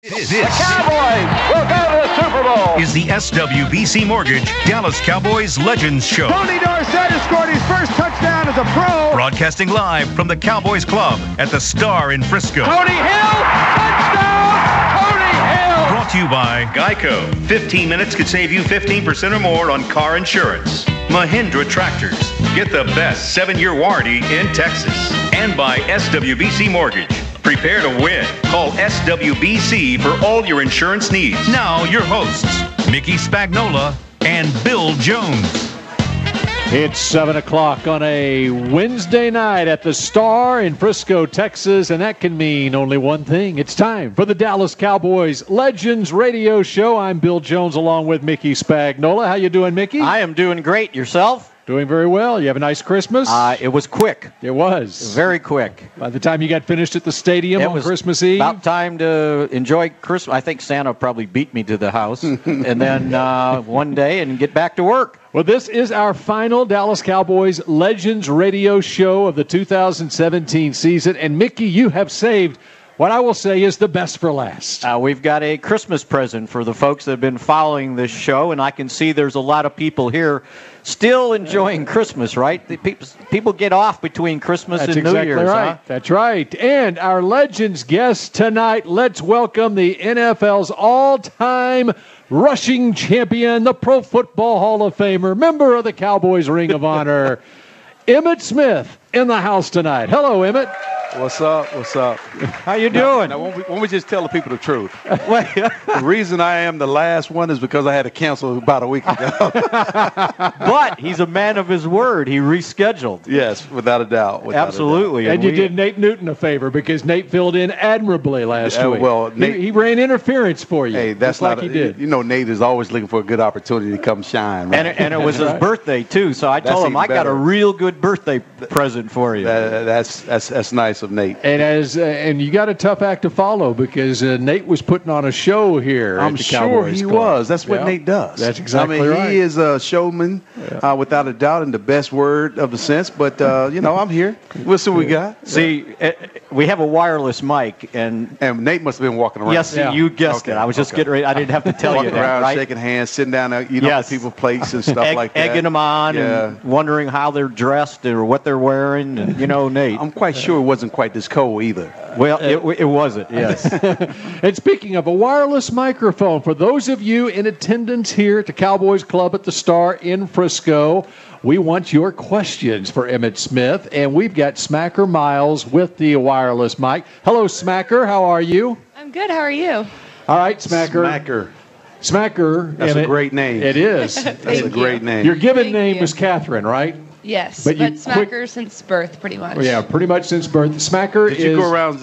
This the Cowboys will go to the Super Bowl. Is the SWBC Mortgage Dallas Cowboys Legends Show. Tony Dorsett has scored his first touchdown as a pro. Broadcasting live from the Cowboys Club at the Star in Frisco. Cody Hill, touchdown, Cody Hill. Brought to you by Geico. 15 minutes could save you 15% or more on car insurance. Mahindra Tractors. Get the best 7-year warranty in Texas. And by SWBC Mortgage. Prepare to win. Call SWBC for all your insurance needs. Now, your hosts, Mickey Spagnola and Bill Jones. It's 7 o'clock on a Wednesday night at the Star in Frisco, Texas, and that can mean only one thing. It's time for the Dallas Cowboys Legends Radio Show. I'm Bill Jones along with Mickey Spagnola. How you doing, Mickey? I am doing great. Yourself? Doing very well. You have a nice Christmas? It was quick. It was. Very quick. By the time you got finished at the stadium on Christmas Eve? About time to enjoy Christmas. I think Santa probably beat me to the house. And then one day and get back to work. Well, this is our final Dallas Cowboys Legends Radio Show of the 2017 season. And, Mickey, you have saved what I will say is the best for last. We've got a Christmas present for the folks that have been following this show, and I can see there's a lot of people here still enjoying Christmas, right? People get off between Christmas and New Year's. Right. Huh? That's right. And our Legends guest tonight, let's welcome the NFL's all-time rushing champion, the Pro Football Hall of Famer, member of the Cowboys Ring of Honor, Emmitt Smith in the house tonight. Hello, Emmitt. What's up? What's up? How you doing? Now, won't we just tell the people the truth? The reason I am the last one is because I had to cancel about a week ago. But he's a man of his word. He rescheduled. Yes, without a doubt. Absolutely. And you did Nate Newton a favor because Nate filled in admirably last week. Well, Nate, he ran interference for you. Hey, that's just like he did. You know, Nate is always looking for a good opportunity to come shine. Right? And it was his birthday, too. So I told him, I got a real good birthday present for you. That's nice of Nate. And you got a tough act to follow because Nate was putting on a show here. I'm sure he was. That's what Nate does. That's exactly right. He is a showman, without a doubt, in the best word of the sense. But I'm here. We'll see what we got. See, we have a wireless mic, and Nate must have been walking around. Yes, you guessed it. I was just getting ready. I didn't have to tell you walking that. Around, right? shaking hands, sitting down, at people's plates and stuff like that. Egging them on and wondering how they're dressed or what they're wearing. And Nate. I'm quite sure it wasn't quite this cold either. Well, it wasn't, yes. And speaking of a wireless microphone, for those of you in attendance here at the Cowboys Club at the Star in Frisco, we want your questions for Emmitt Smith, and we've got Smacker Miles with the wireless mic. Hello, Smacker. How are you? I'm good. How are you? All right, Smacker. Smacker. That's a great name. It is. That's a great name. Your given name is Catherine, right? Yes, but Smacker since birth, pretty much. Yeah, pretty much since birth. Smacker Did you go around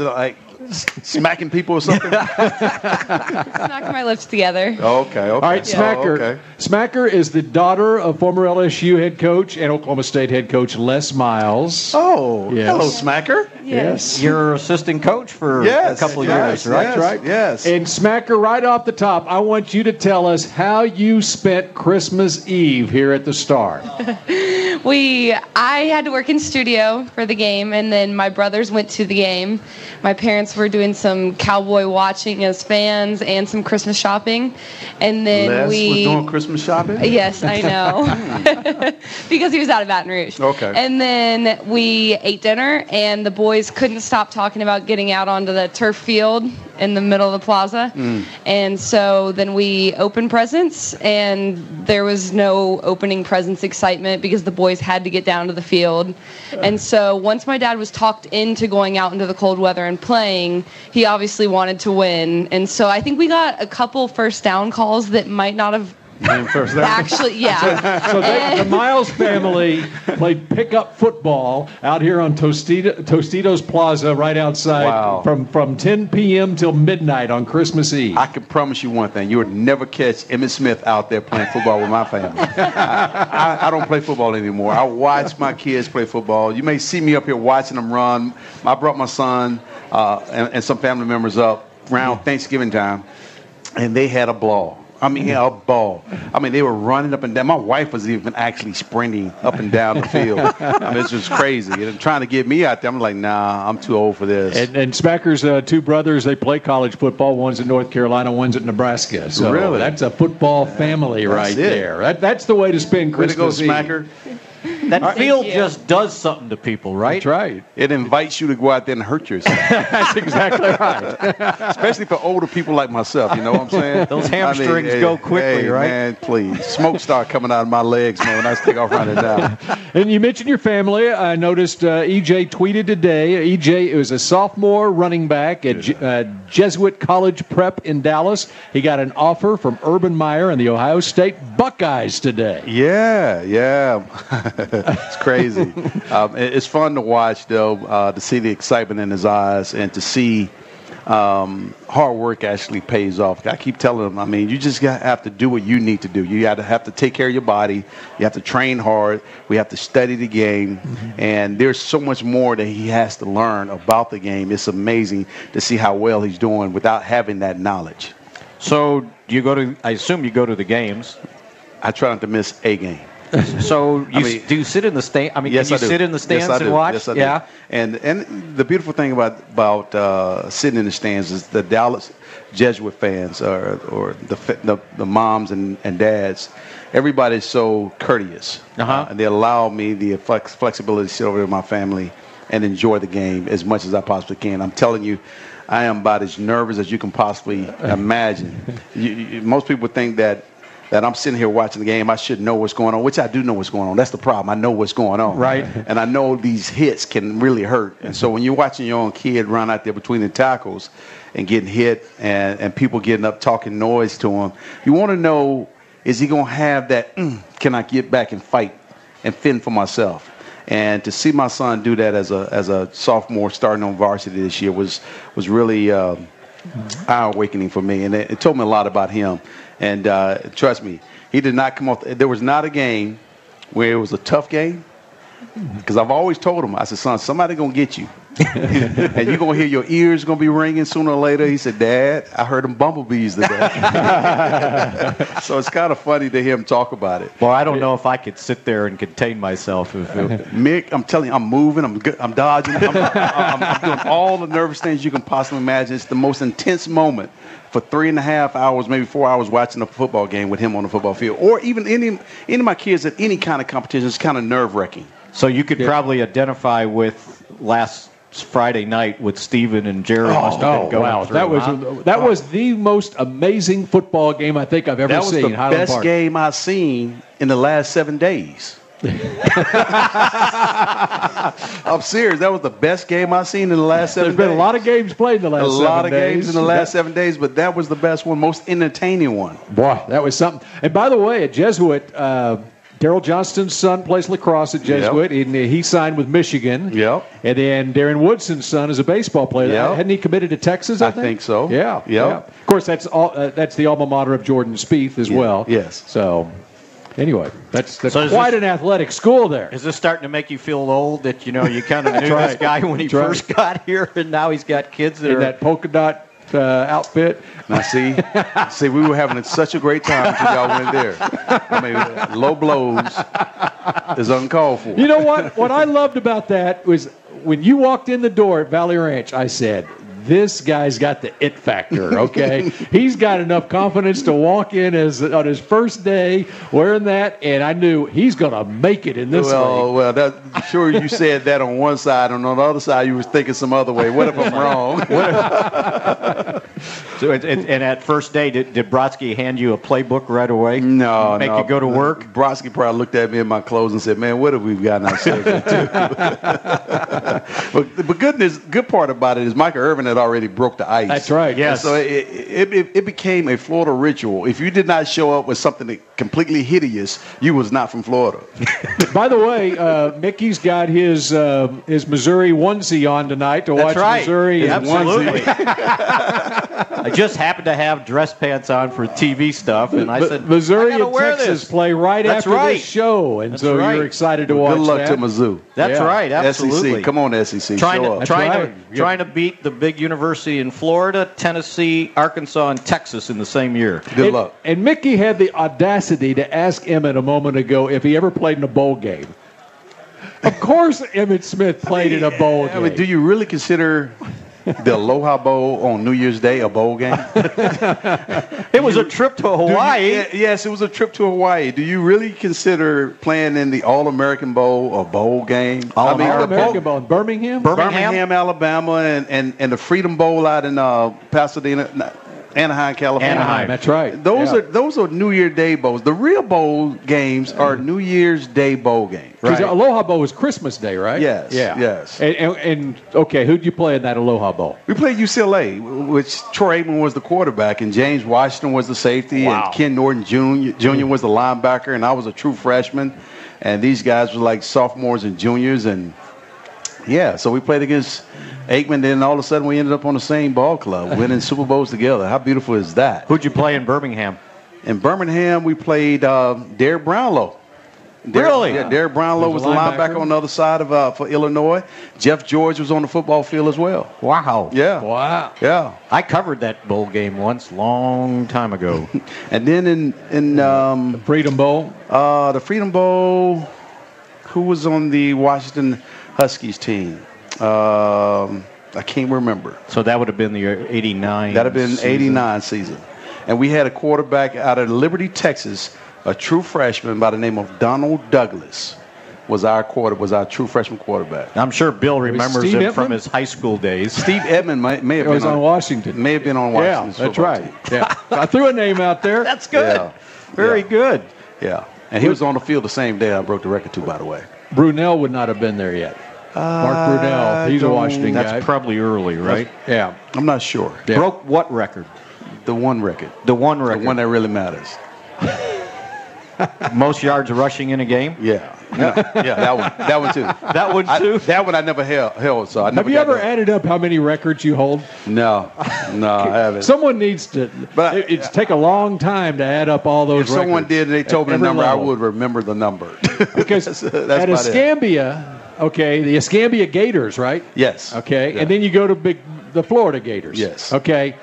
smacking people or something? Smacking my lips together. Okay. All right, Smacker. Okay. Smacker is the daughter of former LSU head coach and Oklahoma State head coach Les Miles. Oh, yes. Hello, Smacker. Yes. You're assistant coach for a couple of years, right? That's right. Yes. And Smacker, right off the top, I want you to tell us how you spent Christmas Eve here at the Star. I had to work in studio for the game, and then my brothers went to the game. My parents were doing some cowboy watching as fans and some Christmas shopping. And then Les was doing Christmas shopping? Yes, I know. Because he was out of Baton Rouge. Okay. And then we ate dinner, and the boys couldn't stop talking about getting out onto the turf field in the middle of the plaza. And so then we opened presents, and there was no opening presents excitement because the boys had to get down to the field. And so once my dad was talked into going out into the cold weather and playing, he obviously wanted to win. And so I think we got a couple first down calls that might not have actually, yeah. So the Miles family played pickup football out here on Tostitos Plaza right outside from 10 p.m. till midnight on Christmas Eve. I can promise you one thing. You would never catch Emmitt Smith out there playing football with my family. I don't play football anymore. I watch my kids play football. You may see me up here watching them run. I brought my son and some family members up around Thanksgiving time, and they had a ball. I mean, a ball. I mean, they were running up and down. My wife was even actually sprinting up and down the field. I mean, it's just crazy. And trying to get me out there, I'm like, nah, I'm too old for this. And Smacker's two brothers, they play college football. One's in North Carolina, one's at Nebraska. So really? That's a football family right there. That's the way to spend Christmas Eve. Way to go, Smacker. That field just does something to people, right? That's right. It invites you to go out there and hurt yourself. That's exactly right. Especially for older people like myself, you know what I'm saying? Those hamstrings go quickly, right? Man, please. Smoke start coming out of my legs, man, when I take off running down. And you mentioned your family. I noticed EJ tweeted today. EJ is a sophomore running back at Jesuit College Prep in Dallas. He got an offer from Urban Meyer and the Ohio State Buckeyes today. Yeah. It's crazy. It's fun to watch, though, to see the excitement in his eyes and to see hard work actually pays off. I keep telling him, I mean, you just have to do what you need to do. You have to take care of your body. You have to train hard. We have to study the game. Mm-hmm. And there's so much more that he has to learn about the game. It's amazing to see how well he's doing without having that knowledge. So I assume you go to the games. I try not to miss a game. So do you sit in the stand? I mean, yes, can you sit in the stands and watch? Yes, I do. Yeah. And the beautiful thing about sitting in the stands is the Dallas Jesuit fans or the moms and dads. Everybody's so courteous, and they allow me the flexibility to sit over with my family and enjoy the game as much as I possibly can. I'm telling you, I am about as nervous as you can possibly imagine. Most people think that I'm sitting here watching the game, I should know what's going on, which I do know what's going on. That's the problem. I know what's going on. Right. And I know these hits can really hurt. And so when you're watching your own kid run out there between the tackles and getting hit and people getting up talking noise to him, you want to know, is he going to have that, can I get back and fight and fend for myself? And to see my son do that as a sophomore starting on varsity this year was really eye-awakening for me. And it told me a lot about him. And trust me, he did not come off. There was not a game where it was a tough game. Because I've always told him, I said, son, somebody going to get you. And you're going to hear your ears going to be ringing sooner or later. He said, Dad, I heard them bumblebees today. So it's kind of funny to hear him talk about it. Well, I don't know if I could sit there and contain myself. Mick, I'm telling you, I'm moving, I'm dodging, I'm doing all the nervous things you can possibly imagine. It's the most intense moment for 3.5 hours, maybe 4 hours watching a football game with him on the football field. Or even any of my kids at any kind of competition. It's kind of nerve-wracking. So you could probably identify with last Friday night with Steven and Jerry must have been going through. That was the most amazing football game I think I've ever seen. That was the best game I've seen in the last 7 days. I'm serious. That was the best game I've seen in the last 7 days. There's been a lot of games played in the last 7 days. A lot of games in the last 7 days, but that was the best one, most entertaining one. Boy, that was something. And by the way, at Jesuit, Daryl Johnston's son plays lacrosse at Jesuit. Yep. And he signed with Michigan. Yep. And then Darren Woodson's son is a baseball player. Yep. Hadn't he committed to Texas, I think so. Yeah. Yep. Yeah. Of course, that's the alma mater of Jordan Spieth as well. Yes. So, anyway, that's quite an athletic school there. Is this starting to make you feel old that, you kind of knew this guy when he first got here, and now he's got kids that in that polka dot outfit? Now, see, we were having such a great time until y'all went there. I mean, low blows is uncalled for. You know what? What I loved about that was when you walked in the door at Valley Ranch, I said, this guy's got the it factor, okay? He's got enough confidence to walk in on his first day wearing that, and I knew he's going to make it in this league. Well, sure you said that on one side, and on the other side you were thinking some other way. What if I'm wrong? So, and at first day, did Brodsky hand you a playbook right away? No. Make you go to work? Brodsky probably looked at me in my clothes and said, man, what have we gotten ourselves into? But good part about it is Michael Irvin had already broke the ice. That's right, yes. And so it became a Florida ritual. If you did not show up with something completely hideous, you was not from Florida. By the way, Mickey's got his Missouri onesie on tonight to watch Missouri. Absolutely. I just happened to have dress pants on for TV stuff, and I said, Missouri I gotta and wear Texas this. play right That's after right. this show, and That's so right. you're excited to watch Good luck that. to Mizzou. That's Yeah. right, absolutely. SEC. Come on, SEC. Trying Show to, up. That's trying, right. to, trying to beat the big university in Florida, Tennessee, Arkansas, and Texas in the same year. Good luck. And Mickey had the audacity to ask Emmitt a moment ago if he ever played in a bowl game. Of course, Emmitt Smith played in a bowl game. I mean, do you really consider the Aloha Bowl on New Year's Day a bowl game? It was a trip to Hawaii. Yes, it was a trip to Hawaii. Do you really consider playing in the All-American Bowl a bowl game? All-American Bowl in Birmingham? Birmingham, Alabama, and the Freedom Bowl out in Pasadena, Anaheim, California. Anaheim. That's right. Those are New Year's Day bowls. The real bowl games are New Year's Day bowl games. Because Right. Aloha Bowl was Christmas Day, right? Yes, Yeah. yes. And okay, who'd you play in that Aloha Bowl? We played UCLA, which Troy Aikman was the quarterback, and James Washington was the safety, Wow. and Ken Norton Jr. was the linebacker, and I was a true freshman. And these guys were like sophomores and juniors, and yeah, so we played against Aikman. Then all of a sudden, we ended up on the same ball club, winning Super Bowls together. How beautiful is that? Who'd you play in Birmingham? In Birmingham, we played Derek Brownlow. Really? Yeah, Derek Brownlow was the linebacker on the other side of for Illinois. Jeff George was on the football field as well. Wow. Yeah. Wow. Yeah. I covered that bowl game once, long time ago. And then in Freedom Bowl? the Freedom Bowl, who was on the Washington Huskies team? I can't remember. So that would have been the 89. That would have been season. 89 season. And we had a quarterback out of Liberty, Texas, a true freshman by the name of Donald Douglas was our true freshman quarterback. I'm sure Bill remembers Steve him from Emmitt? his high school days. Steve Edmond may have It was been on Washington. May have been on Yeah, Washington's that's football right. team. Yeah. I threw a name out there. That's good. Yeah. Very Yeah. good. Yeah. And he was on the field the same day I broke the record too, by the way. Brunell would not have been there yet. Mark Brunell. He's a Washington guy. That's probably early, right? Yeah. I'm not sure. Yeah. Broke what record? The one record. The one record. The one that really matters. Most yards rushing in a game? Yeah. Yeah, that one. That one too. That one too? That one I never held, so I never Have you got ever that. added up how many records you hold? No, I haven't. Someone needs to. But- It's take a long time to add up all those If someone records. did and they told me the Every number, level. I would remember the number. Because that's at about it. Escambia, okay, the Escambia Gators, right? Yes. Okay, Yeah. and then you go to the Florida Gators. Yes. Okay.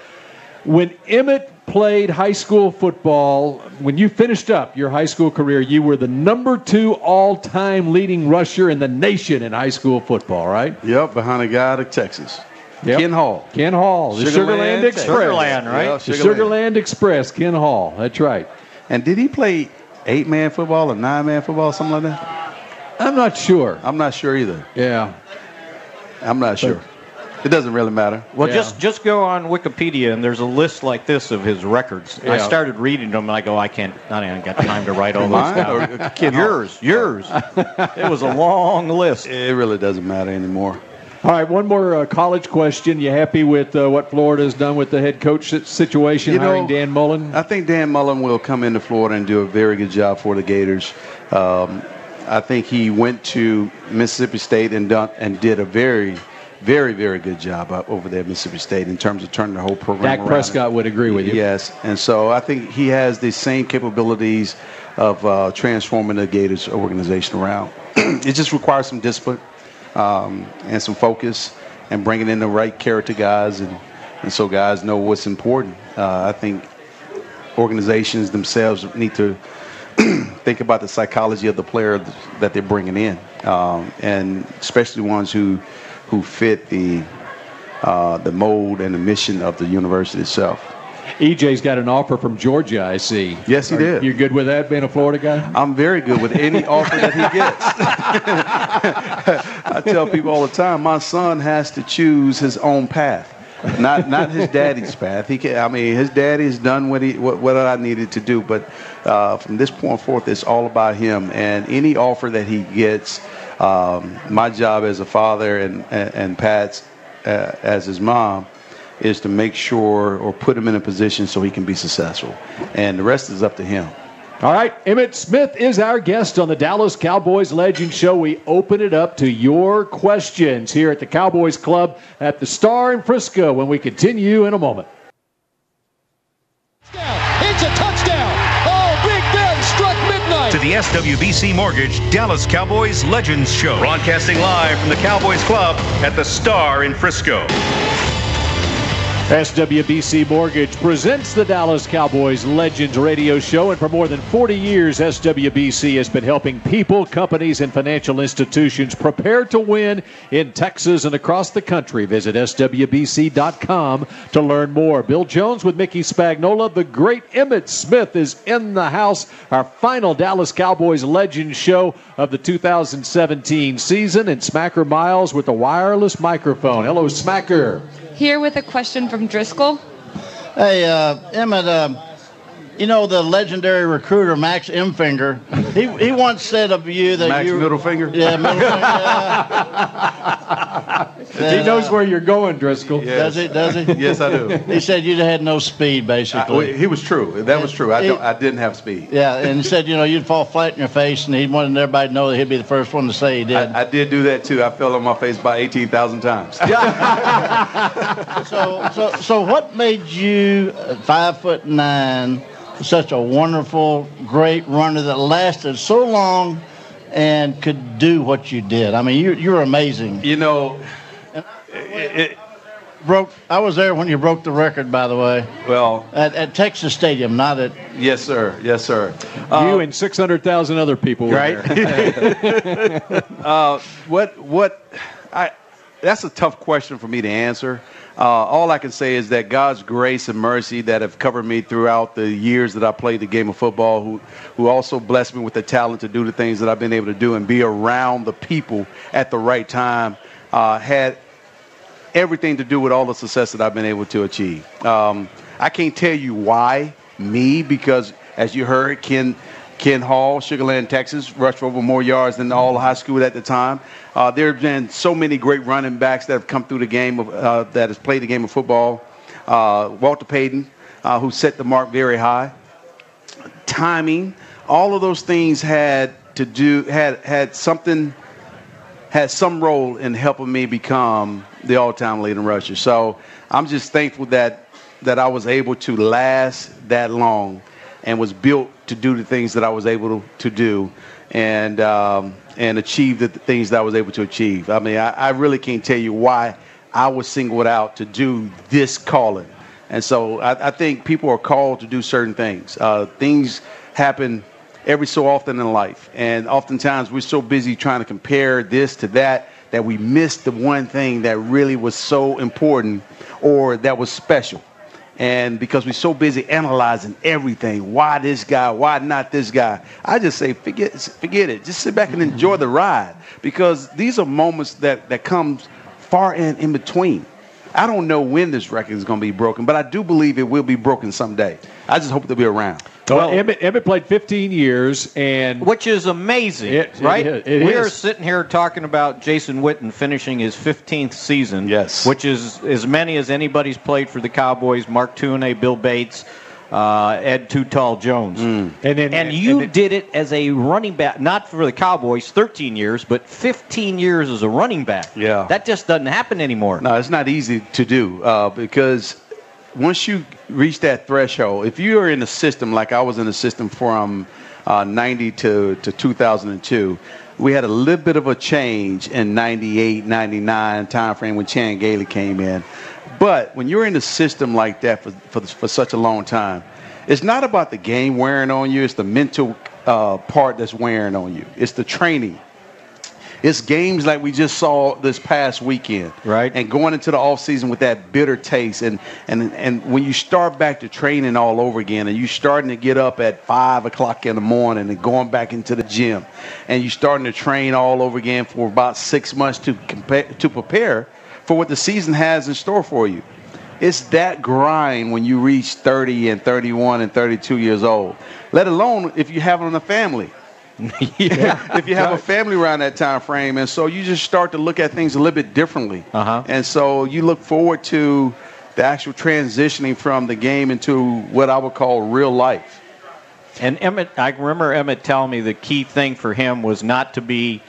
When Emmitt played high school football, when you finished up your high school career, you were the number 2 all-time leading rusher in the nation in high school football, right? Yep, behind a guy out of Texas. Yep. Ken Hall. Ken Hall, the Sugarland Texas. Express. Sugarland, right? Yeah, The Sugarland Express, Ken Hall. That's right. And did he play 8-man football or 9-man football, something like that? I'm not sure. I'm not sure either. Yeah. I'm not sure. It doesn't really matter. Well, Yeah. just go on Wikipedia, and there's a list like this of his records. I Yeah. started reading them, and I go, I ain't got time to write all those Mine down. or Ken Hall? Yours. It was a long list. It really doesn't matter anymore. All right, one more college question. You happy with what Florida has done with the head coach situation, hiring Dan Mullen? I think Dan Mullen will come into Florida and do a very good job for the Gators. I think he went to Mississippi State and did a very, very, very good job over there at Mississippi State in terms of turning the whole program around. Dak Prescott would agree with you. Yes, and so I think he has the same capabilities of transforming the Gators organization around. It just requires some discipline and some focus and bringing in the right character guys, and so guys know what's important. I think organizations themselves need to think about the psychology of the player that they're bringing in, and especially ones who fit the mold and the mission of the university itself. EJ's got an offer from Georgia, I see. Yes, he did. You good with that, being a Florida guy? I'm very good with any offer that he gets. I tell people all the time, my son has to choose his own path, not his daddy's path. His daddy's done what I needed to do, but from this point forth, it's all about him. And any offer that he gets, my job as a father and Pat's as his mom is to make sure or put him in a position so he can be successful. And the rest is up to him. All right, Emmitt Smith is our guest on the Dallas Cowboys Legend Show. We open it up to your questions here at the Cowboys Club at the Star in Frisco when we continue in a moment. the SWBC Mortgage Dallas Cowboys Legends Show. Broadcasting live from the Cowboys Club at the Star in Frisco. SWBC Mortgage presents the Dallas Cowboys Legends Radio Show, and for more than 40 years, SWBC has been helping people, companies, and financial institutions prepare to win in Texas and across the country. Visit SWBC.com to learn more. Bill Jones with Mickey Spagnola. The great Emmitt Smith is in the house. Our final Dallas Cowboys Legends Show of the 2017 season, and Smacker Miles with the wireless microphone. Hello, Smacker. Here with a question from Driscoll. Hey, Emmitt, you know the legendary recruiter Max Mfinger. He once said of you that Max you middle finger. Yeah, middle finger. He knows where you're going, Driscoll. Yes. Does he? Yes, I do. He said you had no speed, basically. He was true. That was true. I didn't have speed. Yeah, and he said you'd fall flat in your face, and he wanted everybody to know that he'd be the first one to say he did. I did do that too. I fell on my face about 18,000 times. So what made you 5'9", such a wonderful, great runner that lasted so long and could do what you did? I mean, you're amazing. You know, I was there when you broke the record, by the way. Well, at Texas Stadium, not at. Yes, sir. Yes, sir. You and 600,000 other people were right? there. That's a tough question for me to answer. All I can say is that God's grace and mercy that have covered me throughout the years that I played the game of football, who also blessed me with the talent to do the things that I've been able to do and be around the people at the right time, had everything to do with all the success that I've been able to achieve. I can't tell you why me, because as you heard, Ken Hall, Sugar Land, Texas, rushed for over more yards than all high school at the time. There have been so many great running backs that have come through the game that has played the game of football. Walter Payton, who set the mark very high. Timing, all of those things had some role in helping me become the all-time leading rusher. So I'm just thankful that I was able to last that long and was built to do the things that I was able to do and achieve the things that I was able to achieve. I mean, I really can't tell you why I was singled out to do this calling. And so I think people are called to do certain things. Things happen every so often in life. And oftentimes we're so busy trying to compare this to that we miss the one thing that really was so important or that was special. And because we're so busy analyzing everything, why this guy, why not this guy, I just say forget it. Just sit back and enjoy the ride, because these are moments that comes far in between. I don't know when this record is going to be broken, but I do believe it will be broken someday. I just hope they'll be around. Well, Emmitt played 15 years, which is amazing, right? It we are is. sitting here talking about Jason Witten finishing his 15th season, yes, which is as many as anybody's played for the Cowboys. Mark Tuinei, Bill Bates, Ed Too Tall Jones, and you did it as a running back, not for the Cowboys, 13 years, but 15 years as a running back. Yeah, that just doesn't happen anymore. No, it's not easy to do because once you reach that threshold, if you are in the system like I was in the system from 90 to 2002, we had a little bit of a change in 98, 99 time frame when Chan Gailey came in. But when you're in the system like that for such a long time, it's not about the game wearing on you. It's the mental part that's wearing on you. It's the training. It's games like we just saw this past weekend, right? And going into the off season with that bitter taste, and when you start back to training all over again, and you starting to get up at 5 o'clock in the morning and going back into the gym, and you starting to train all over again for about 6 months to prepare for what the season has in store for you. It's that grind when you reach 30 and 31 and 32 years old, let alone if you have a family. If you have a family around that time frame, and so you just start to look at things a little bit differently, and so you look forward to the actual transitioning from the game into what I would call real life. And Emmitt, I remember Emmitt telling me the key thing for him was not to be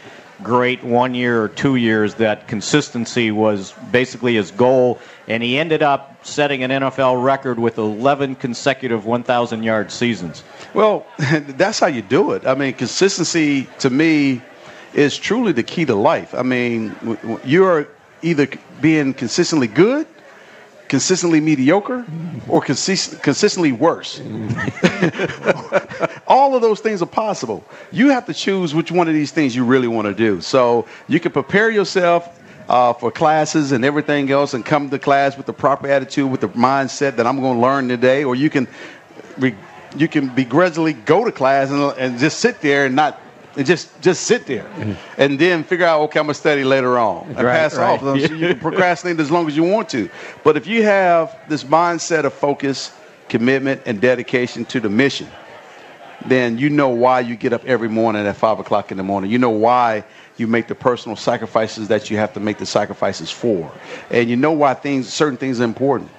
great 1 year or 2 years. That consistency was basically his goal, and he ended up setting an NFL record with 11 consecutive 1,000-yard seasons. Well, that's how you do it. I mean, consistency to me is truly the key to life. I mean, you're either being consistently good, consistently mediocre, or consistently worse. All of those things are possible. You have to choose which one of these things you really want to do. So you can prepare yourself for classes and everything else and come to class with the proper attitude, with the mindset that I'm going to learn today, or you can begrudgingly go to class and just sit there and not and just sit there and then figure out, okay, I'm going to study later on and pass off. So you can procrastinate as long as you want to. But if you have this mindset of focus, commitment, and dedication to the mission, then you know why you get up every morning at 5 o'clock in the morning. You know why you make the personal sacrifices that you have to make the sacrifices for. And you know why certain things are important.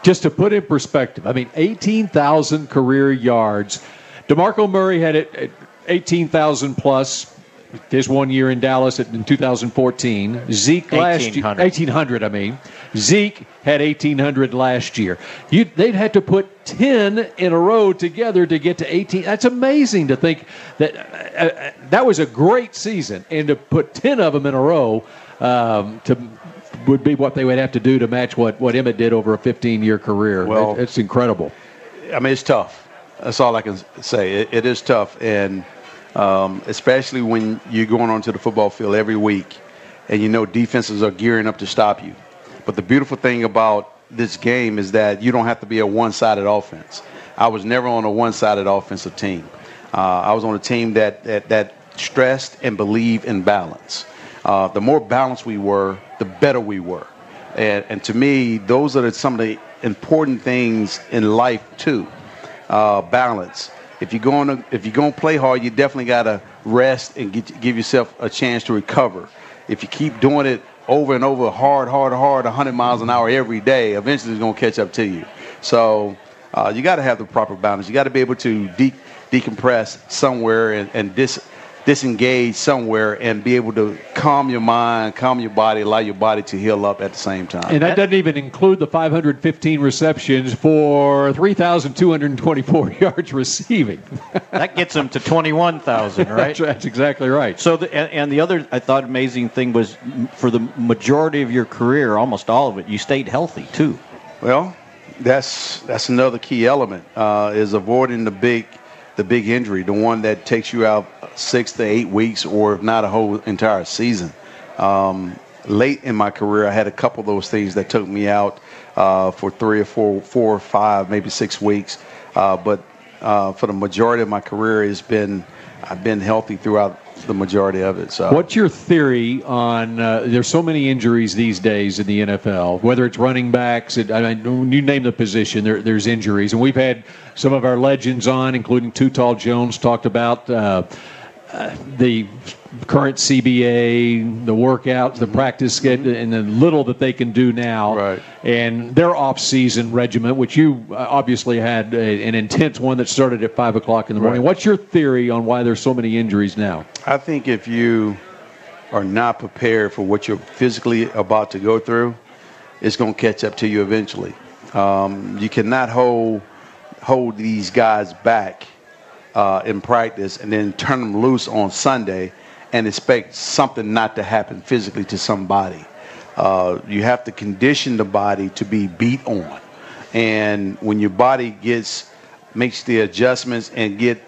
Just to put in perspective, I mean, 18,000 career yards. DeMarco Murray had it 18,000 plus his 1 year in Dallas in 2014. Zeke last year, 1,800. I mean, Zeke had 1,800 last year. They'd had to put 10 in a row together to get to 18. That's amazing to think that that was a great season, and to put 10 of them in a row would be what they would have to do to match what Emmitt did over a 15-year career. Well, it's incredible. I mean, it's tough. That's all I can say. It is tough, and especially when you're going onto the football field every week and you know defenses are gearing up to stop you. But the beautiful thing about this game is that you don't have to be a one-sided offense. I was never on a one-sided offensive team. I was on a team that stressed and believed in balance. The more balanced we were, the better we were. And to me, those are some of the important things in life too. Balance. If you're going to play hard, you definitely got to rest and give yourself a chance to recover. If you keep doing it over and over, hard, 100 miles an hour every day, eventually it's going to catch up to you. So you got to have the proper balance. You got to be able to decompress somewhere and disengage somewhere and be able to calm your mind, calm your body, allow your body to heal up at the same time. And that doesn't even include the 515 receptions for 3,224 yards receiving. That gets them to 21,000, right? That's exactly right. So, the other, I thought, amazing thing was for the majority of your career, almost all of it, you stayed healthy, too. Well, that's another key element, is avoiding the big injury, the one that takes you out 6 to 8 weeks, or if not a whole entire season. Late in my career, I had a couple of those things that took me out for 3 or 4 or 5, maybe 6 weeks. But for the majority of my career, I've been healthy throughout the majority of it. So, what's your theory on? There's so many injuries these days in the NFL. Whether it's running backs, you name the position, there's injuries, and we've had some of our legends on, including Too Tall Jones, talked about the current CBA, the workouts, the practice schedule, and the little that they can do now, right, and their off-season regimen, which you obviously had an intense one that started at 5 o'clock in the morning. Right. What's your theory on why there's so many injuries now? I think if you are not prepared for what you're physically about to go through, it's going to catch up to you eventually. You cannot hold these guys back in practice and then turn them loose on Sunday and expect something not to happen physically to somebody. You have to condition the body to be beat on. And when your body makes the adjustments and get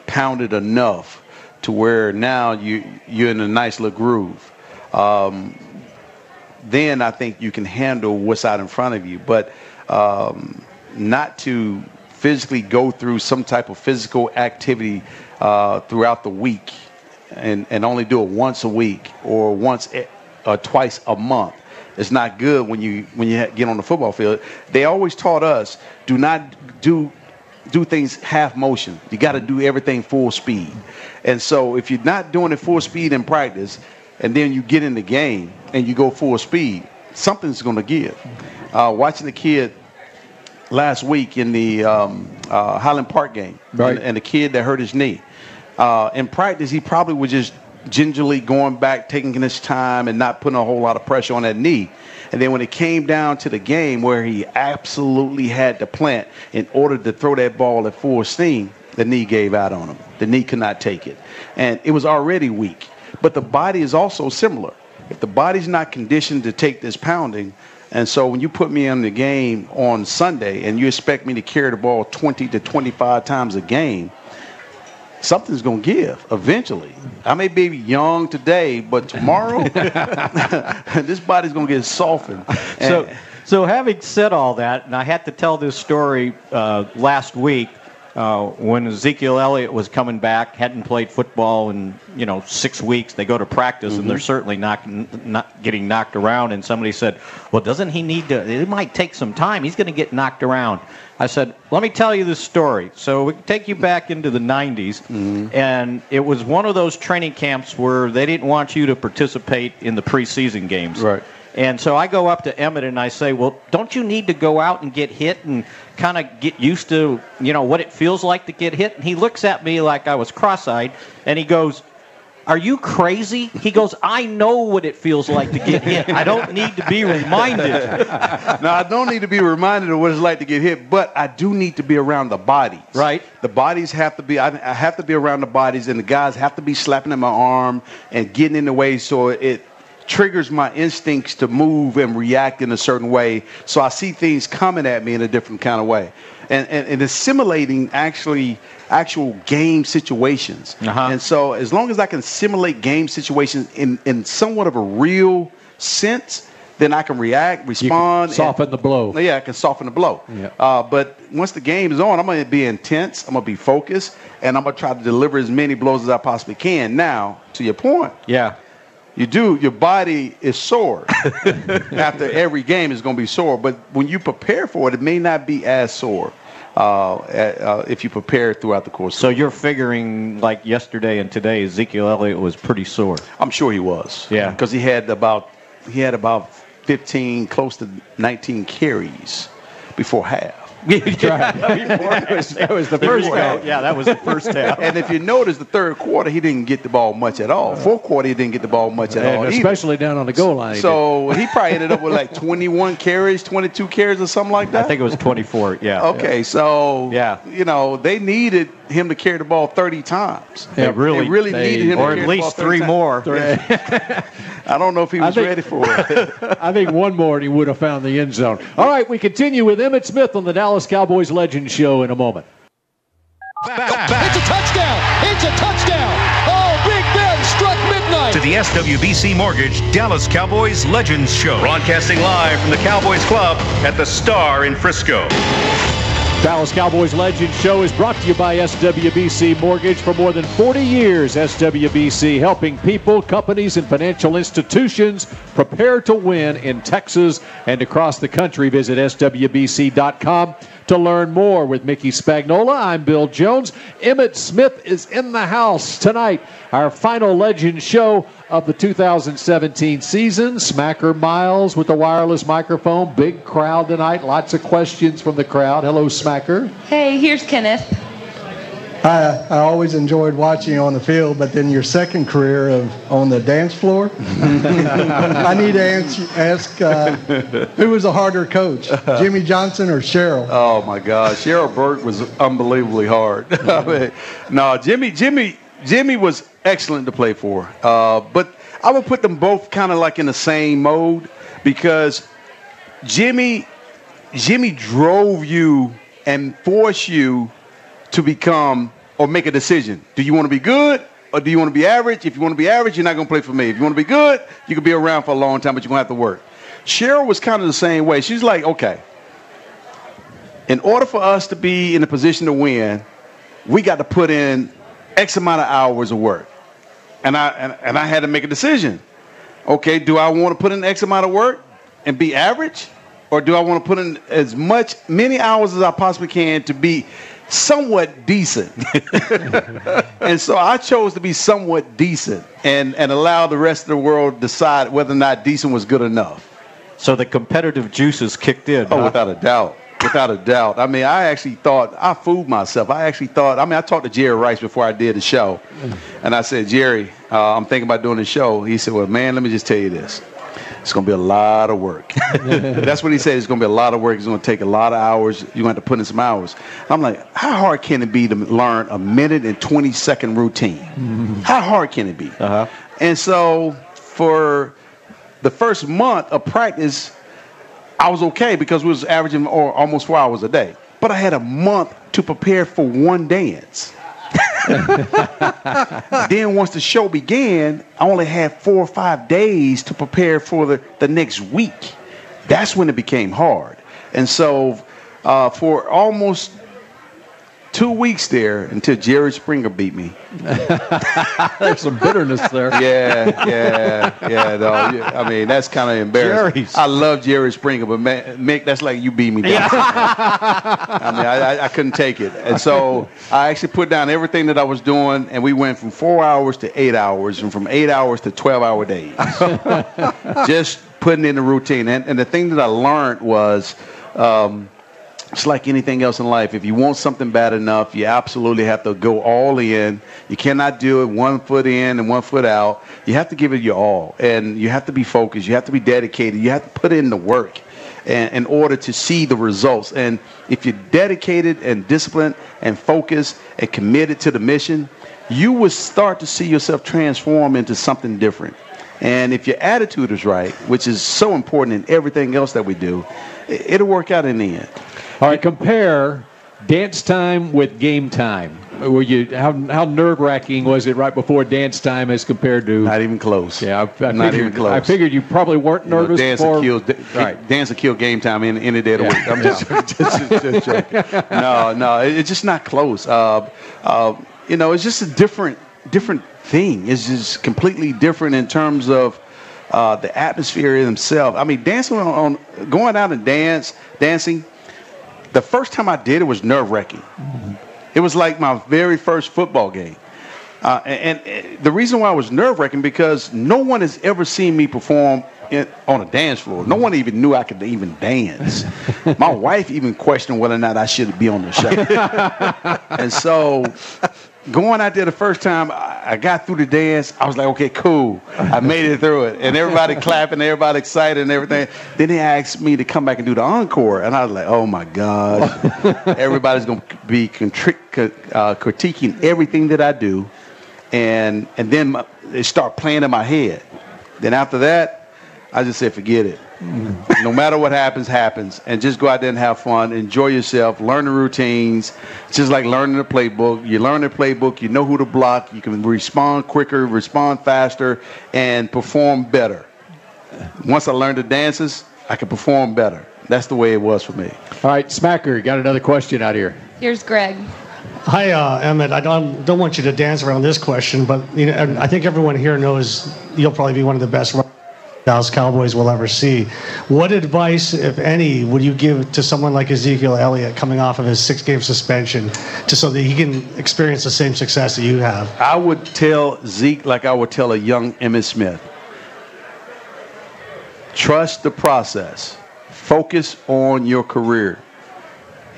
pounded enough to where now you're in a nice little groove, then I think you can handle what's out in front of you. But not to physically go through some type of physical activity throughout the week and only do it once a week or once or twice a month. It's not good when you get on the football field. They always taught us, do not do things half motion. You got to do everything full speed. And so if you're not doing it full speed in practice and then you get in the game and you go full speed, something's going to give. Watching the kid last week in the Highland Park game, right, and the kid that hurt his knee. In practice, he probably was just gingerly going back, taking his time and not putting a whole lot of pressure on that knee. And then when it came down to the game where he absolutely had to plant in order to throw that ball at full steam, the knee gave out on him. The knee could not take it. And it was already weak. But the body is also similar. If the body's not conditioned to take this pounding, and so when you put me in the game on Sunday and you expect me to carry the ball 20 to 25 times a game, something's going to give eventually. I may be young today, but tomorrow, this body's going to get softened. So having said all that, and I had to tell this story last week, when Ezekiel Elliott was coming back, hadn't played football in 6 weeks. They go to practice, and they're certainly not getting knocked around. And somebody said, well, doesn't he need to? It might take some time. He's going to get knocked around. I said, let me tell you this story. So we can take you back into the 90s, and it was one of those training camps where they didn't want you to participate in the preseason games. Right. And so I go up to Emmitt and I say, well, don't you need to go out and get hit and kind of get used to, what it feels like to get hit? And he looks at me like I was cross-eyed, and he goes, are you crazy? He goes, I know what it feels like to get hit. I don't need to be reminded. No, I don't need to be reminded of what it's like to get hit, but I do need to be around the bodies. Right. The bodies have to be, I have to be around the bodies, and the guys have to be slapping at my arm and getting in the way so it triggers my instincts to move and react in a certain way. So I see things coming at me in a different kind of way. And it's simulating actual game situations. And so as long as I can simulate game situations in somewhat of a real sense, then I can react, respond. You can soften the blow. Yeah, I can soften the blow. Yeah. But once the game is on, I'm going to be intense, I'm going to be focused, and I'm going to try to deliver as many blows as I possibly can. Now, to your point. Yeah. Your body is sore. After every game is going to be sore. But when you prepare for it, it may not be as sore if you prepare throughout the course. So you're figuring like yesterday and today, Ezekiel Elliott was pretty sore. I'm sure he was. Yeah. Because he had about 15, close to 19 carries before half. That was the first half. Yeah, that was the first half. And if you notice, the third quarter, he didn't get the ball much at all. Fourth quarter, he didn't get the ball much at all. Especially down on the goal line. So he probably ended up with like 21 carries, 22 carries or something like that. I think it was 24, yeah. Okay, so, they needed him to carry the ball 30 times. They really needed him to carry at least 3 more. I don't know if he was ready for it. I think one more and he would have found the end zone. All right, we continue with Emmitt Smith on the Dallas Cowboys Legends Show in a moment. It's a touchdown! It's a touchdown! Oh, Big Ben struck midnight! To the SWBC Mortgage Dallas Cowboys Legends Show. Broadcasting live from the Cowboys Club at the Star in Frisco. Dallas Cowboys Legends Show is brought to you by SWBC Mortgage. For more than 40 years, SWBC helping people, companies, and financial institutions prepare to win in Texas and across the country. Visit SWBC.com to learn more. With Mickey Spagnola, I'm Bill Jones. Emmitt Smith is in the house tonight. Our final Legends Show of the 2017 season. Smacker Miles with the wireless microphone. Big crowd tonight. Lots of questions from the crowd. Hello, Smacker. Hey, here's Kenneth. I always enjoyed watching you on the field, but then your second career on the dance floor, I need to ask who was a harder coach, Jimmy Johnson or Cheryl? Oh, my gosh. Cheryl Burke was unbelievably hard. No, Jimmy was excellent to play for. But I would put them both kind of like in the same mode because Jimmy drove you and forced you to become or make a decision. Do you want to be good or do you want to be average? If you want to be average, you're not going to play for me. If you want to be good, you can be around for a long time, but you're going to have to work. Cheryl was kind of the same way. She's like, okay, in order for us to be in a position to win, we got to put in X amount of hours of work. And I had to make a decision. Okay, do I want to put in X amount of work and be average? Or do I want to put in many hours as I possibly can to be somewhat decent? And so I chose to be somewhat decent and allow the rest of the world to decide whether or not decent was good enough. So the competitive juices kicked in. Oh, without a doubt. Without a doubt. I mean, I actually thought, I fooled myself. I talked to Jerry Rice before I did the show. And I said, Jerry, I'm thinking about doing the show. He said, well, man, let me just tell you this. it's going to be a lot of work. That's what he said. It's going to be a lot of work. It's going to take a lot of hours. You're going to have to put in some hours. I'm like, how hard can it be to learn a minute and 20-second routine? How hard can it be? And so for the first month of practice, I was okay because we was averaging almost 4 hours a day. But I had a month to prepare for one dance. Then once the show began, I only had 4 or 5 days to prepare for the next week. That's when it became hard. And so for almost 2 weeks there until Jerry Springer beat me. There's some bitterness there. Yeah. No, I mean, that's kind of embarrassing. I love Jerry Springer, but Mick, that's like you beat me down. I mean, I couldn't take it. And so I actually put down everything that I was doing, and we went from 4 hours to 8 hours, and from 8 hours to 12-hour days. Just putting in the routine. And the thing that I learned was, it's like anything else in life. If you want something bad enough, you absolutely have to go all in. You cannot do it 1 foot in and 1 foot out. You have to give it your all. And you have to be focused. You have to be dedicated. You have to put in the work in order to see the results. And if you're dedicated and disciplined and focused and committed to the mission, you will start to see yourself transform into something different. And if your attitude is right, which is so important in everything else that we do, it'll work out in the end. All right, compare dance time with game time. How nerve-wracking was it right before dance time as compared to? Not even close. Yeah, I figured you probably weren't nervous before. Dance will kill game time any day of the week. I'm just joking. No, it's just not close. It's just a different thing. It's just completely different in terms of the atmosphere themselves. I mean, going out and dancing. The first time I did it was nerve-wracking. It was like my very first football game. And the reason why it was nerve-wracking because no one has ever seen me perform on a dance floor. No one even knew I could even dance. My wife even questioned whether or not I should be on the show. And so going out there the first time, I got through the dance. I was like, okay, cool. I made it through it. And everybody clapping, everybody excited and everything. Then they asked me to come back and do the encore. And I was like, oh, my gosh. Everybody's going to be critiquing everything that I do. And then they start playing in my head. Then after that, I just said, forget it. No matter what happens. And just go out there and have fun. Enjoy yourself. Learn the routines. It's just like learning the playbook. You learn the playbook. You know who to block. You can respond quicker, respond faster, and perform better. Once I learned the dances, I could perform better. That's the way it was for me. All right, Smacker, got another question out here. Here's Greg. Hi, Emmitt. I don't want you to dance around this question, but I think everyone here knows you'll probably be one of the best Dallas Cowboys will ever see. What advice, if any, would you give to someone like Ezekiel Elliott coming off of his 6-game suspension so that he can experience the same success that you have? I would tell Zeke like I would tell a young Emmitt Smith. Trust the process. Focus on your career.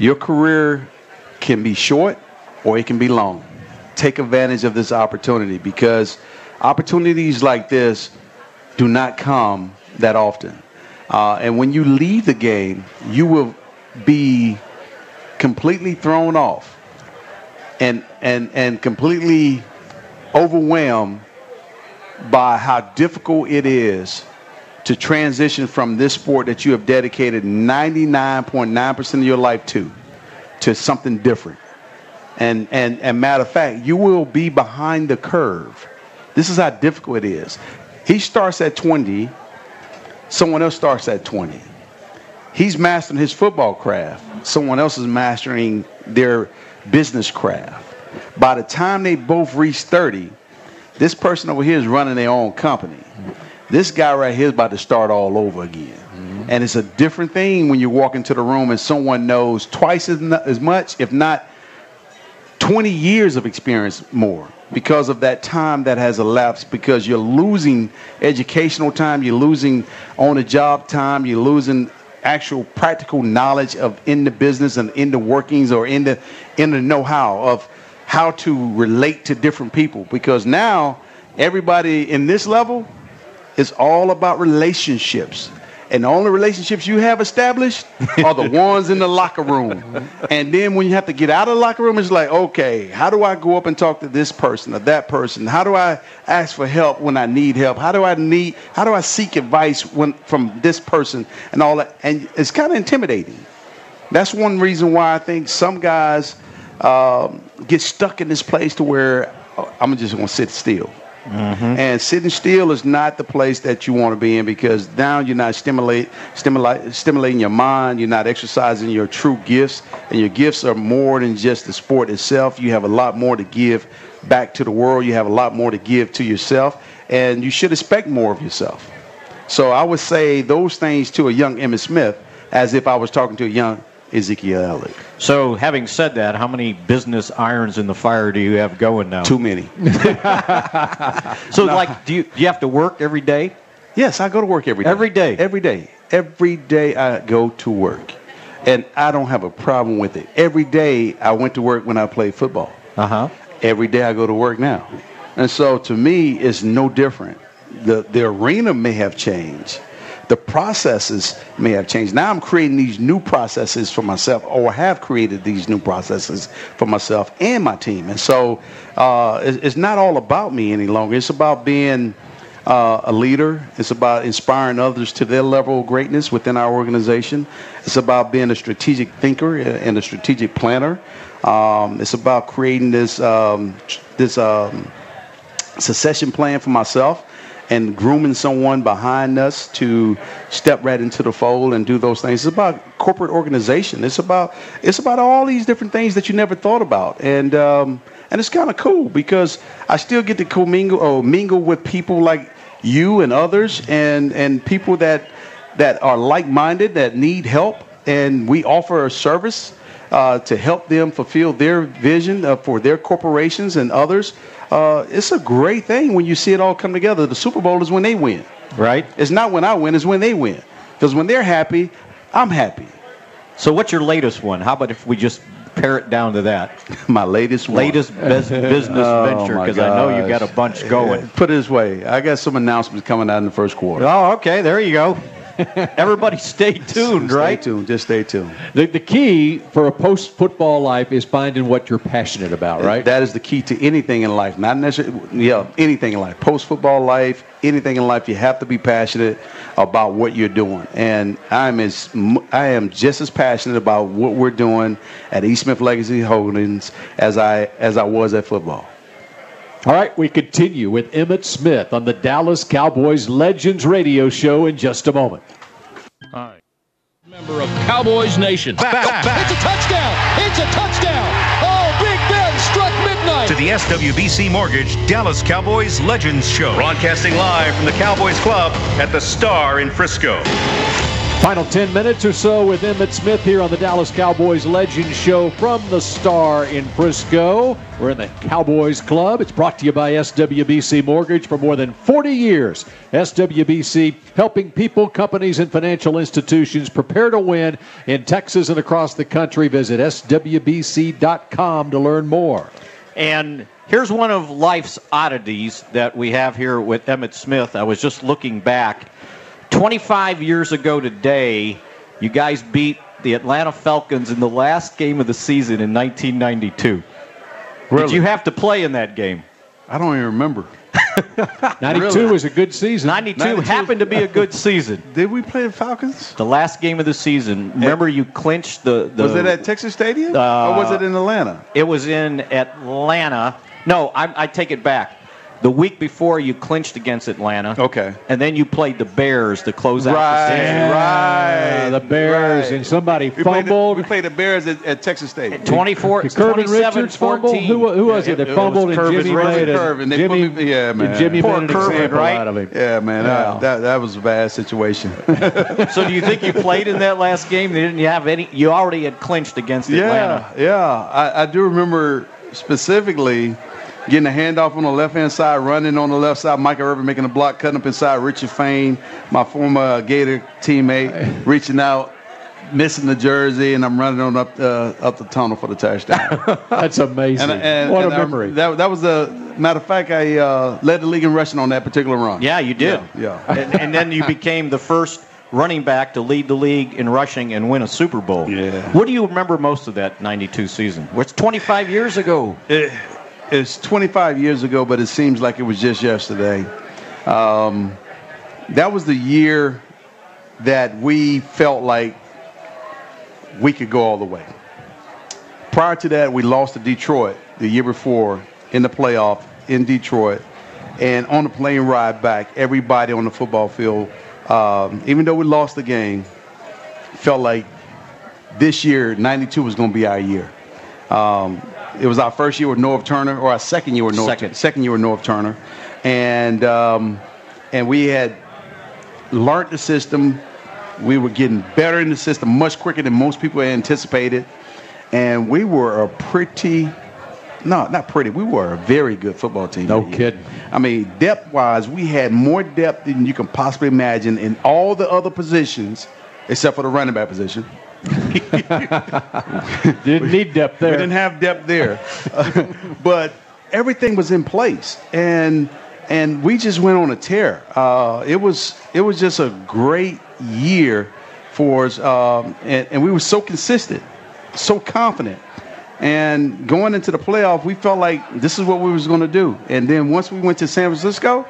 Your career can be short or it can be long. Take advantage of this opportunity because opportunities like this do not come that often. And when you leave the game, you will be completely thrown off and completely overwhelmed by how difficult it is to transition from this sport that you have dedicated 99.9% of your life to something different. And matter of fact, you will be behind the curve. This is how difficult it is. He starts at 20. Someone else starts at 20. He's mastering his football craft. Someone else is mastering their business craft. By the time they both reach 30, this person over here is running their own company. This guy right here is about to start all over again. And it's a different thing when you walk into the room and someone knows twice as much, if not 20 years of experience more. Because of that time that has elapsed, because you're losing educational time, you're losing on-the-job time, you're losing actual practical knowledge of in the business and in the workings or in the know-how of how to relate to different people. Because now everybody in this level It's all about relationships. And the only relationships you have established are the ones in the locker room. And then when you have to get out of the locker room, it's like, okay, how do I go up and talk to this person or that person? How do I ask for help when I need help? How do I seek advice from this person and all that? And it's kind of intimidating. That's one reason why I think some guys get stuck in this place to where I'm just going to sit still. Mm-hmm. And sitting still is not the place that you want to be in, because now you're not stimulating your mind. You're not exercising your true gifts, and your gifts are more than just the sport itself. You have a lot more to give back to the world. You have a lot more to give to yourself, and you should expect more of yourself. So I would say those things to a young Emmitt Smith as if I was talking to a young Ezekiel Elliott. So, having said that, how many business irons in the fire do you have going now? Too many. So, like, do you have to work every day? Yes, I go to work every day. Every day? Every day. Every day I go to work. And I don't have a problem with it. Every day I went to work when I played football. Uh-huh. Every day I go to work now. And so, to me, it's no different. The arena may have changed. The processes may have changed. Now I'm creating these new processes for myself, or have created these new processes for myself and my team. And so it's not all about me any longer. It's about being a leader. It's about inspiring others to their level of greatness within our organization. It's about being a strategic thinker and a strategic planner. It's about creating this succession plan for myself, and grooming someone behind us to step right into the fold and do those things. It's about corporate organization. It's about all these different things that you never thought about. And it's kind of cool, because I still get to mingle with people like you and others, and people that are like-minded, that need help, and we offer a service to help them fulfill their vision for their corporations and others. It's a great thing when you see it all come together. The Super Bowl is when they win. Right. It's not when I win, it's when they win. Because when they're happy, I'm happy. So what's your latest one? How about if we just pare it down to that? My latest one. Business venture, because I know you got a bunch going. Put it this way, I got some announcements coming out in the first quarter. Oh, okay. There you go. Everybody stay tuned, right? Stay tuned. Just stay tuned. The key for a post-football life is finding what you're passionate about, right? That is the key to anything in life. Not necessarily, anything in life. Post-football life, anything in life, you have to be passionate about what you're doing. And I am just as passionate about what we're doing at E. Smith Legacy Holdings as I was at football. All right, we continue with Emmitt Smith on the Dallas Cowboys Legends Radio Show in just a moment. Hi. Member of Cowboys Nation. Back. It's a touchdown. It's a touchdown. Oh, Big Ben struck midnight. To the SWBC Mortgage Dallas Cowboys Legends Show. Broadcasting live from the Cowboys Club at the Star in Frisco. Final 10 minutes or so with Emmitt Smith here on the Dallas Cowboys Legends Show from the Star in Frisco. We're in the Cowboys Club. It's brought to you by SWBC Mortgage for more than 40 years. SWBC helping people, companies, and financial institutions prepare to win in Texas and across the country. Visit SWBC.com to learn more. And here's one of life's oddities that we have here with Emmitt Smith. I was just looking back. 25 years ago today, you guys beat the Atlanta Falcons in the last game of the season in 1992. Really? Did you have to play in that game? I don't even remember. 92 was a good season. 92 happened to be a good season. Did we play the Falcons? The last game of the season. Remember, you clinched the was it at Texas Stadium? Or was it in Atlanta? It was in Atlanta. No, I take it back. The week before, you clinched against Atlanta. Okay. And then you played the Bears to close out the season. Right. The Bears, and somebody fumbled. We played the Bears at Texas Stadium. 27-14. Who was it that fumbled, and Jimmy made it? Jimmy made an example out of him. Yeah, man. That was a bad situation. So do you think you played in that last game? Didn't you have any? You already had clinched against Atlanta. Yeah. I do remember specifically getting a handoff on the left-hand side, running on the left side, Michael Irvin making a block, cutting up inside, Richard Fain, my former Gator teammate, reaching out, missing the jersey, and I'm running on up the tunnel for the touchdown. That's amazing. What a memory. That was a matter of fact. I led the league in rushing on that particular run. Yeah, you did. Yeah. And then you became the first running back to lead the league in rushing and win a Super Bowl. Yeah. What do you remember most of that 92 season? It's 25 years ago. It's 25 years ago, but it seems like it was just yesterday. That was the year that we felt like we could go all the way. Prior to that, we lost to Detroit the year before in the playoff in Detroit. And on the plane ride back, everybody on the football field, even though we lost the game, felt like this year, 92, was going to be our year. It was our first year with Norv Turner, or our second year with Norv Turner. And we had learned the system. We were getting better in the system much quicker than most people had anticipated. And we were we were a very good football team. No kidding. I mean, depth-wise, we had more depth than you can possibly imagine in all the other positions, except for the running back position. Didn't need depth there. We didn't have depth there. But everything was in place. And we just went on a tear. It was just a great year for us. And we were so consistent, so confident. And going into the playoff, we felt like this is what we was going to do. And then once we went to San Francisco,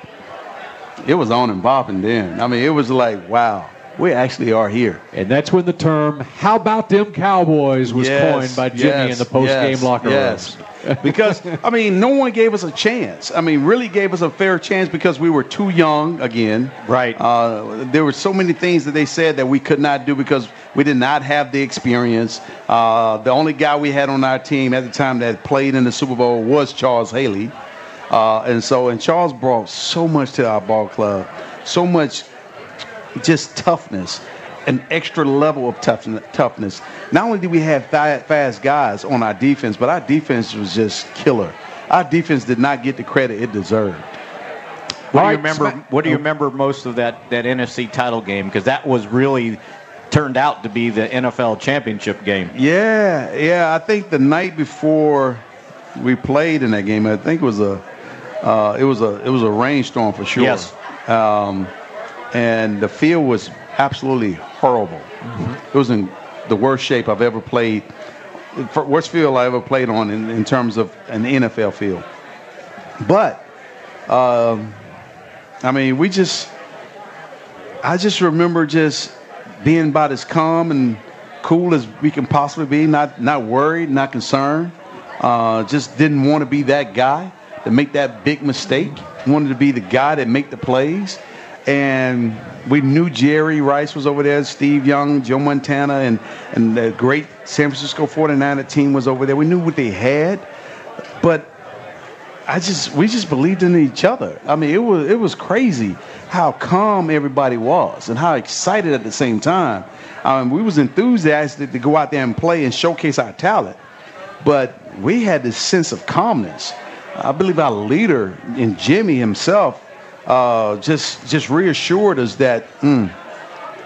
it was on and popping then. I mean, it was like, wow, we actually are here. And that's when the term, how about them Cowboys, was coined by Jimmy in the post-game locker rooms. Because, I mean, no one gave us a chance. I mean, really gave us a fair chance because we were too young again. Right. There were so many things that they said that we could not do because we did not have the experience. The only guy we had on our team at the time that played in the Super Bowl was Charles Haley. And Charles brought so much to our ball club, so much just toughness, an extra level of toughness. Not only did we have fast guys on our defense, but our defense was just killer. Our defense did not get the credit it deserved. What do you remember most of that NFC title game? Because that was really turned out to be the NFL championship game. Yeah. I think the night before we played in that game, I think it was a rainstorm for sure. Yes. And the field was absolutely horrible. Mm-hmm. It was in the worst shape I've ever played, worst field I ever played on in terms of an NFL field. But, I mean, I just remember just being about as calm and cool as we can possibly be, not worried, not concerned. Just didn't want to be that guy to make that big mistake. Wanted to be the guy that make the plays. And we knew Jerry Rice was over there, Steve Young, Joe Montana, and the great San Francisco 49er team was over there. We knew what they had, but we just believed in each other. I mean, it was crazy how calm everybody was and how excited at the same time. We was enthusiastic to go out there and play and showcase our talent, but we had this sense of calmness. I believe our leader in Jimmy himself just reassured us that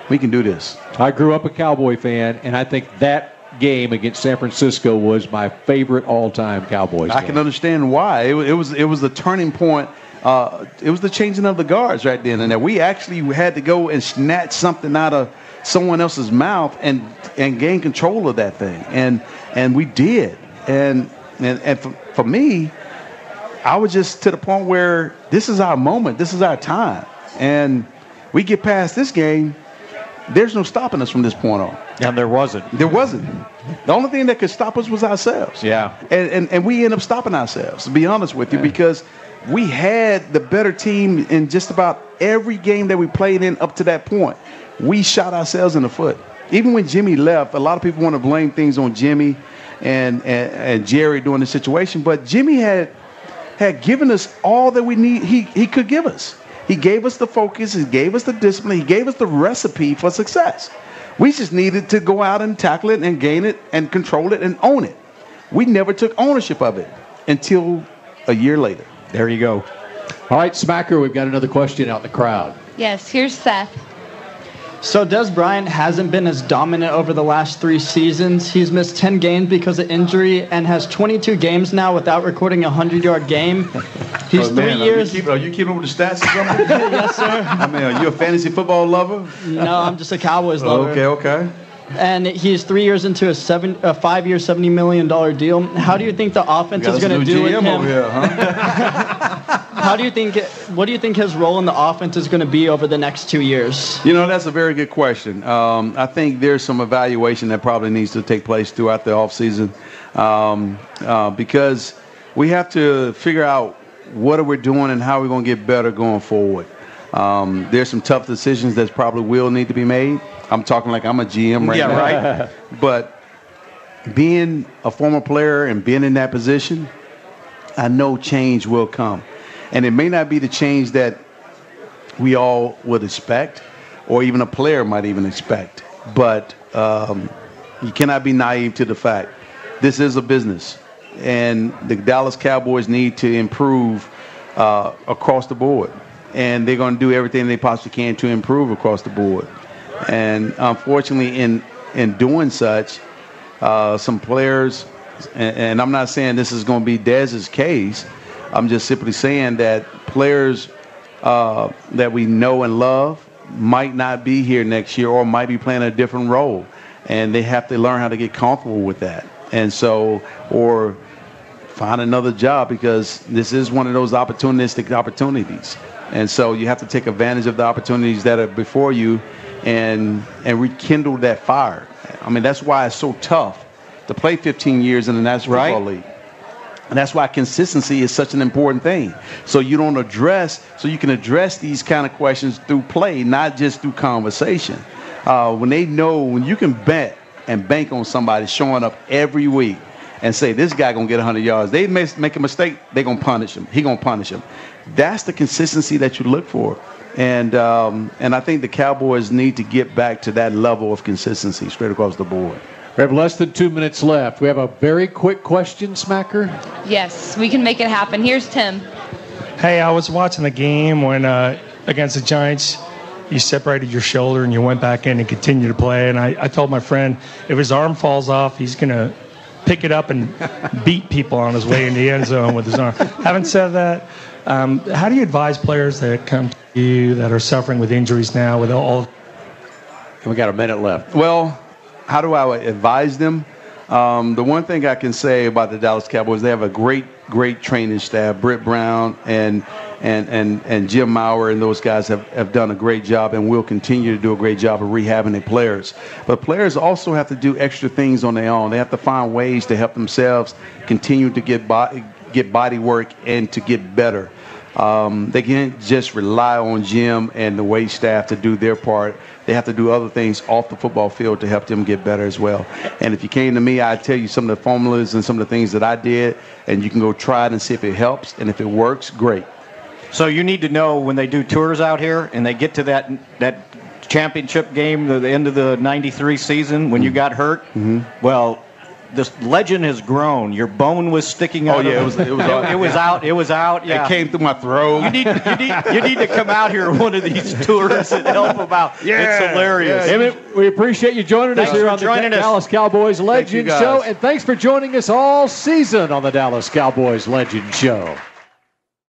we can do this. I grew up a Cowboy fan, and I think that game against San Francisco was my favorite all-time Cowboys game. I can understand why. It was the turning point. It was the changing of the guards right then, and that we actually had to go and snatch something out of someone else's mouth and gain control of that thing, and we did. And for me, I was just to the point where this is our moment, this is our time, and we get past this game. There's no stopping us from this point on. And there wasn't. There wasn't. The only thing that could stop us was ourselves. Yeah. And we end up stopping ourselves, to be honest with you, because we had the better team in just about every game that we played in up to that point. We shot ourselves in the foot. Even when Jimmy left, a lot of people want to blame things on Jimmy and Jerry during the situation, but Jimmy had given us all that we need. He could give us. He gave us the focus. He gave us the discipline. He gave us the recipe for success. We just needed to go out and tackle it and gain it and control it and own it. We never took ownership of it until a year later. There you go. All right, Smacker, we've got another question out in the crowd. Yes, here's Seth. So Des Bryant hasn't been as dominant over the last 3 seasons. He's missed 10 games because of injury and has 22 games now without recording a 100-yard game. He's 3 years. Are you keeping up with the stats or something? Yes, sir. I mean, are you a fantasy football lover? No, I'm just a Cowboys lover. Okay. And he's 3 years into a 5-year, $70 million deal. How do you think the offense is going to do with him? Over here, huh? What do you think his role in the offense is going to be over the next 2 years? That's a very good question. I think there's some evaluation that probably needs to take place throughout the offseason because we have to figure out what are we doing and how we're going to get better going forward. There's some tough decisions that probably will need to be made. I'm talking like I'm a GM right now. Yeah, right. But being a former player and being in that position, I know change will come. And it may not be the change that we all would expect or even a player might even expect. But you cannot be naive to the fact this is a business. And the Dallas Cowboys need to improve across the board. And they're going to do everything they possibly can to improve across the board. And unfortunately, in doing such, some players, and I'm not saying this is going to be Dez's case, I'm just simply saying that players that we know and love might not be here next year or might be playing a different role. And they have to learn how to get comfortable with that. And so, or find another job because this is one of those opportunistic opportunities. And so you have to take advantage of the opportunities that are before you and rekindle that fire. I mean, that's why it's so tough to play 15 years in the National Football League. And that's why consistency is such an important thing. So you can address these kind of questions through play, not just through conversation. When you can bet and bank on somebody showing up every week and say, this guy going to get 100 yards. They make a mistake, they're going to punish him. He's going to punish him. That's the consistency that you look for. And I think the Cowboys need to get back to that level of consistency straight across the board. We have less than 2 minutes left. We have a very quick question, Smacker. Yes, we can make it happen. Here's Tim. Hey, I was watching the game when against the Giants, you separated your shoulder and you went back in and continued to play. And I told my friend, if his arm falls off, he's going to pick it up and beat people on his way in the end zone with his arm. Having said that, how do you advise players that come to you that are suffering with injuries now with all? We got a minute left. Well, how do I advise them? The one thing I can say about the Dallas Cowboys, they have a great training staff. Britt Brown and Jim Maurer and those guys have done a great job and will continue to do a great job of rehabbing their players. But players also have to do extra things on their own. They have to find ways to help themselves continue to get body work and to get better. They can't just rely on Jim and the wait staff to do their part. They have to do other things off the football field to help them get better as well. And if you came to me, I'd tell you some of the formulas and some of the things that I did, and you can go try it and see if it helps. And if it works, great. So you need to know when they do tours out here and they get to that championship game, the end of the '93 season when you got hurt, well, this legend has grown. Your bone was sticking out. Oh yeah, it was out. Yeah. It came through my throat. You need to come out here on one of these tours and help them out. Yeah, it's hilarious. Yeah. Emmitt, we appreciate you joining us here on the Dallas Cowboys Legend Show, and thanks for joining us all season on the Dallas Cowboys Legend Show.